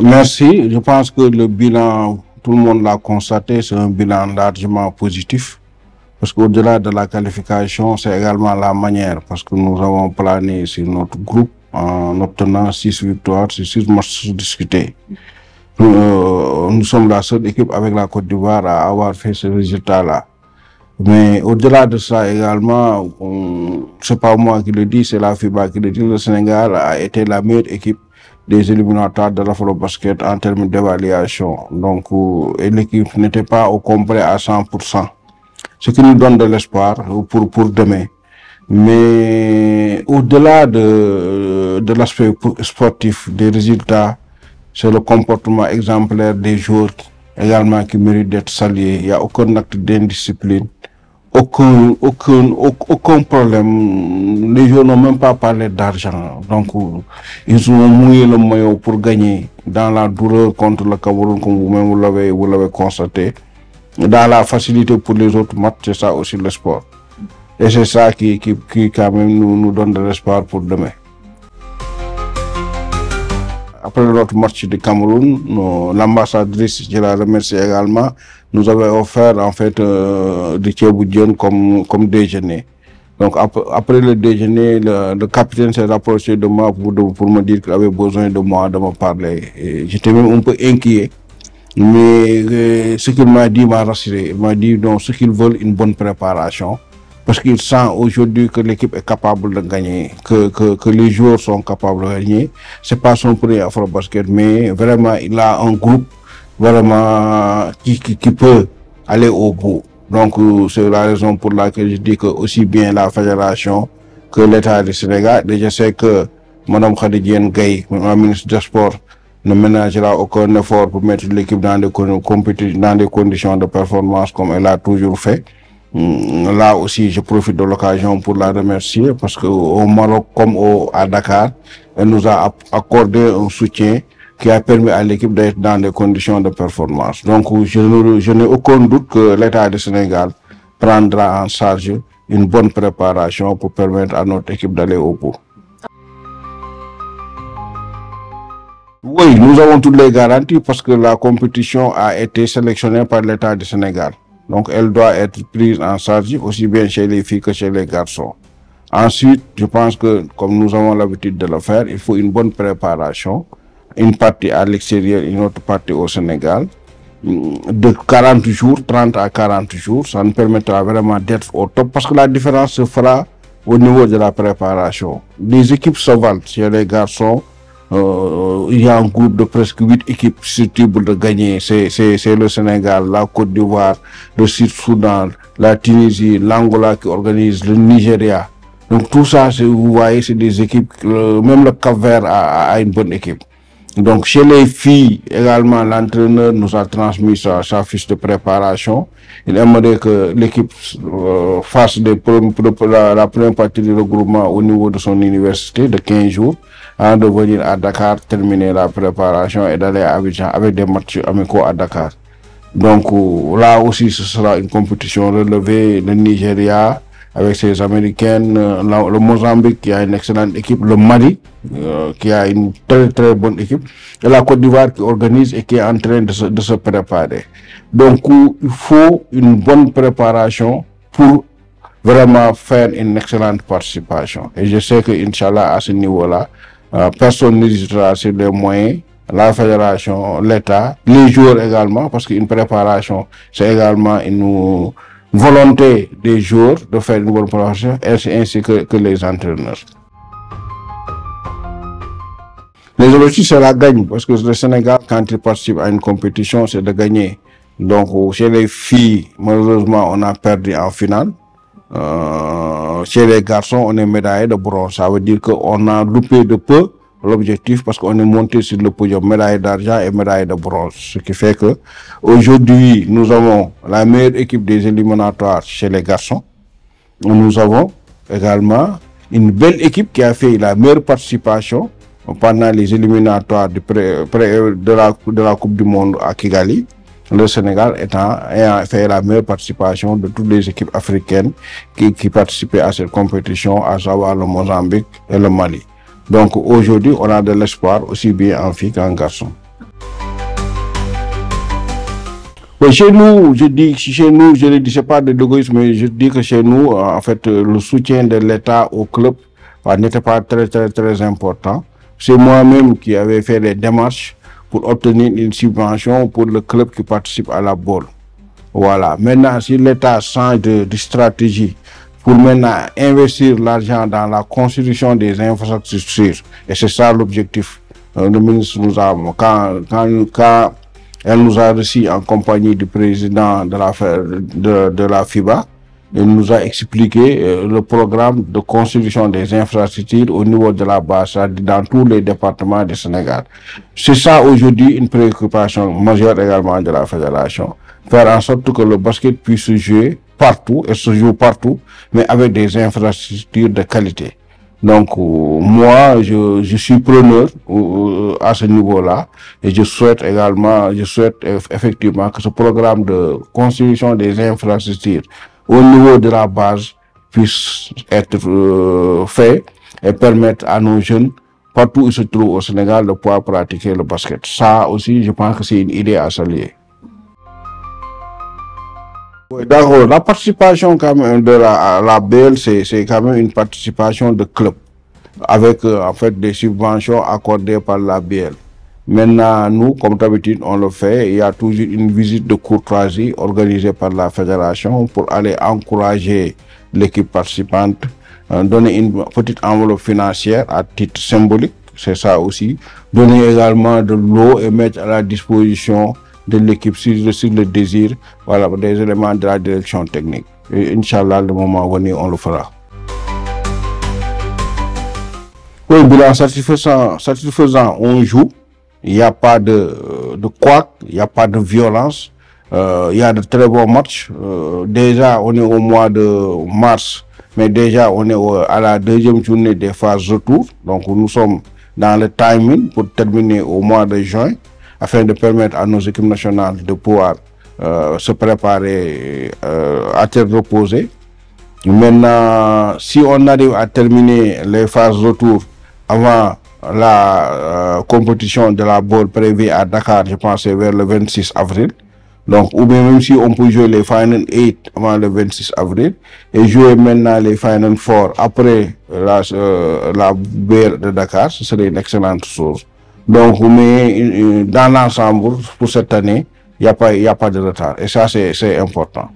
Merci. Je pense que le bilan, tout le monde l'a constaté, c'est un bilan largement positif. Parce qu'au-delà de la qualification, c'est également la manière. Parce que nous avons plané sur notre groupe en obtenant 6 victoires sur 6 matchs discutés. Nous sommes la seule équipe avec la Côte d'Ivoire à avoir fait ce résultat-là. Mais au-delà de ça également, c'est pas moi qui le dis, c'est la FIBA qui le dit, le Sénégal a été la meilleure équipe des éliminatoires de l'Afro-Basket en termes d'évaluation. Donc, et l'équipe n'était pas au complet à 100%. Ce qui nous donne de l'espoir pour demain. Mais au-delà de l'aspect sportif, des résultats, c'est le comportement exemplaire des joueurs également qui mérite d'être salué. Il n'y a aucun acte d'indiscipline, aucun problème. Les joueurs n'ont même pas parlé d'argent. Donc, ils ont mouillé le maillot pour gagner dans la douleur contre le Cameroun, comme vous-même vous l'avez constaté. Dans la facilité pour les autres matchs, c'est ça aussi le sport. Et c'est ça qui quand même nous donne de l'espoir pour demain. Après notre match du Cameroun, l'ambassadrice, je la remercie également, nous avait offert en fait du thieboudion comme déjeuner. Donc après le déjeuner, le capitaine s'est rapproché de moi pour me dire qu'il avait besoin de moi, de me parler. J'étais même un peu inquiet. Mais ce qu'il m'a dit m'a rassuré. Il m'a dit donc ce qu'ils veulent, une bonne préparation. Parce qu'il sent aujourd'hui que l'équipe est capable de gagner, que les joueurs sont capables de gagner. C'est pas son premier Afro-Basket, mais vraiment il a un groupe vraiment qui peut aller au bout. Donc c'est la raison pour laquelle je dis que aussi bien la fédération que l'État du Sénégal. Et je sais que Mme Khadidienne Gaye, la ministre des Sports, ne ménagera aucun effort pour mettre l'équipe dans des conditions de performance comme elle a toujours fait. Là aussi, je profite de l'occasion pour la remercier parce qu'au Maroc comme à Dakar, elle nous a accordé un soutien qui a permis à l'équipe d'être dans des conditions de performance. Donc, je n'ai aucun doute que l'État du Sénégal prendra en charge une bonne préparation pour permettre à notre équipe d'aller au bout. Oui, nous avons toutes les garanties parce que la compétition a été sélectionnée par l'État du Sénégal. Donc, elle doit être prise en charge aussi bien chez les filles que chez les garçons. Ensuite, je pense que, comme nous avons l'habitude de le faire, il faut une bonne préparation. Une partie à l'extérieur, une autre partie au Sénégal. De 40 jours, 30 à 40 jours, ça nous permettra vraiment d'être au top parce que la différence se fera au niveau de la préparation. Les équipes se valent chez les garçons. Il y a un groupe de presque 8 équipes susceptibles de gagner. C'est le Sénégal, la Côte d'Ivoire, le Sud-Soudan, la Tunisie, l'Angola qui organise, le Nigeria. Donc tout ça, vous voyez, c'est des équipes, même le Cap-Vert a une bonne équipe. Donc chez les filles également, l'entraîneur nous a transmis sa fiche de préparation. Il aimerait que l'équipe fasse la première partie du regroupement au niveau de son université de 15 jours. Avant de venir à Dakar, terminer la préparation et d'aller à Abidjan avec des matchs amicaux à Dakar. Donc là aussi, ce sera une compétition relevée. Le Nigeria avec ses Américaines, le Mozambique qui a une excellente équipe, le Mali qui a une très bonne équipe, et la Côte d'Ivoire qui organise et qui est en train de se préparer. Donc il faut une bonne préparation pour vraiment faire une excellente participation. Et je sais que, Inch'Allah, à ce niveau-là, personne n'hésitera sur les moyens, la fédération, l'État, les joueurs également, parce qu'une préparation, c'est également une volonté des joueurs de faire une bonne préparation, ainsi que les entraîneurs. Les objectifs, c'est la gagne, parce que le Sénégal, quand il participe à une compétition, c'est de gagner. Donc, chez les filles, malheureusement, on a perdu en finale. Chez les garçons, on est médaillé de bronze. Ça veut dire qu'on a loupé de peu l'objectif parce qu'on est monté sur le podium médaille d'argent et médaille de bronze. Ce qui fait que aujourd'hui, nous avons la meilleure équipe des éliminatoires chez les garçons. Nous avons également une belle équipe qui a fait la meilleure participation pendant les éliminatoires de la Coupe du Monde à Kigali. Le Sénégal ayant fait la meilleure participation de toutes les équipes africaines qui participaient à cette compétition, à savoir le Mozambique et le Mali. Donc aujourd'hui, on a de l'espoir aussi bien en filles qu'en garçons. Oui, chez nous, je dis, chez nous, je ne dis c'est pas de l'égoïsme, mais je dis que chez nous, en fait, le soutien de l'État au club n'était pas très important. C'est moi-même qui avais fait les démarches pour obtenir une subvention pour le club qui participe à la bourse. Voilà. Maintenant, si l'État change de stratégie pour maintenant investir l'argent dans la construction des infrastructures, et c'est ça l'objectif. Le ministre nous a, quand elle nous a reçus en compagnie du président de la FIBA, il nous a expliqué le programme de construction des infrastructures au niveau de la base, dans tous les départements du Sénégal. C'est ça aujourd'hui une préoccupation majeure également de la fédération. Faire en sorte que le basket puisse se jouer partout, et se joue partout, mais avec des infrastructures de qualité. Donc, moi, je suis preneur à ce niveau-là, et je souhaite effectivement que ce programme de construction des infrastructures au niveau de la base puisse être fait et permettre à nos jeunes, partout où ils se trouvent au Sénégal, de pouvoir pratiquer le basket. Ça aussi, je pense que c'est une idée à saluer. Oui, d'accord. La participation quand même de la BL, c'est quand même une participation de club avec en fait des subventions accordées par la BL. Maintenant, nous, comme d'habitude, on le fait. Il y a toujours une visite de courtoisie organisée par la fédération pour aller encourager l'équipe participante, donner une petite enveloppe financière à titre symbolique, c'est ça aussi. Donner également de l'eau et mettre à la disposition de l'équipe sur le désir, voilà, des éléments de la direction technique. Et Inch'Allah, le moment venu, on le fera. Oui, bilan satisfaisant, on joue. Il n'y a pas de couac, il n'y a pas de violence. Il y a de très bons matchs. Déjà, on est au mois de mars, mais déjà, on est à la deuxième journée des phases retour. Donc, nous sommes dans le timing pour terminer au mois de juin, afin de permettre à nos équipes nationales de pouvoir se préparer à tête reposée. Maintenant, si on arrive à terminer les phases retour avant la compétition de la bourse prévue à Dakar, je pense vers le 26 avril. Donc, ou bien même si on peut jouer les Final 8 avant le 26 avril et jouer maintenant les Final 4 après la BR de Dakar, ce serait une excellente chose. Donc, mais dans l'ensemble, pour cette année, il n'y a pas de retard. Et ça, c'est important.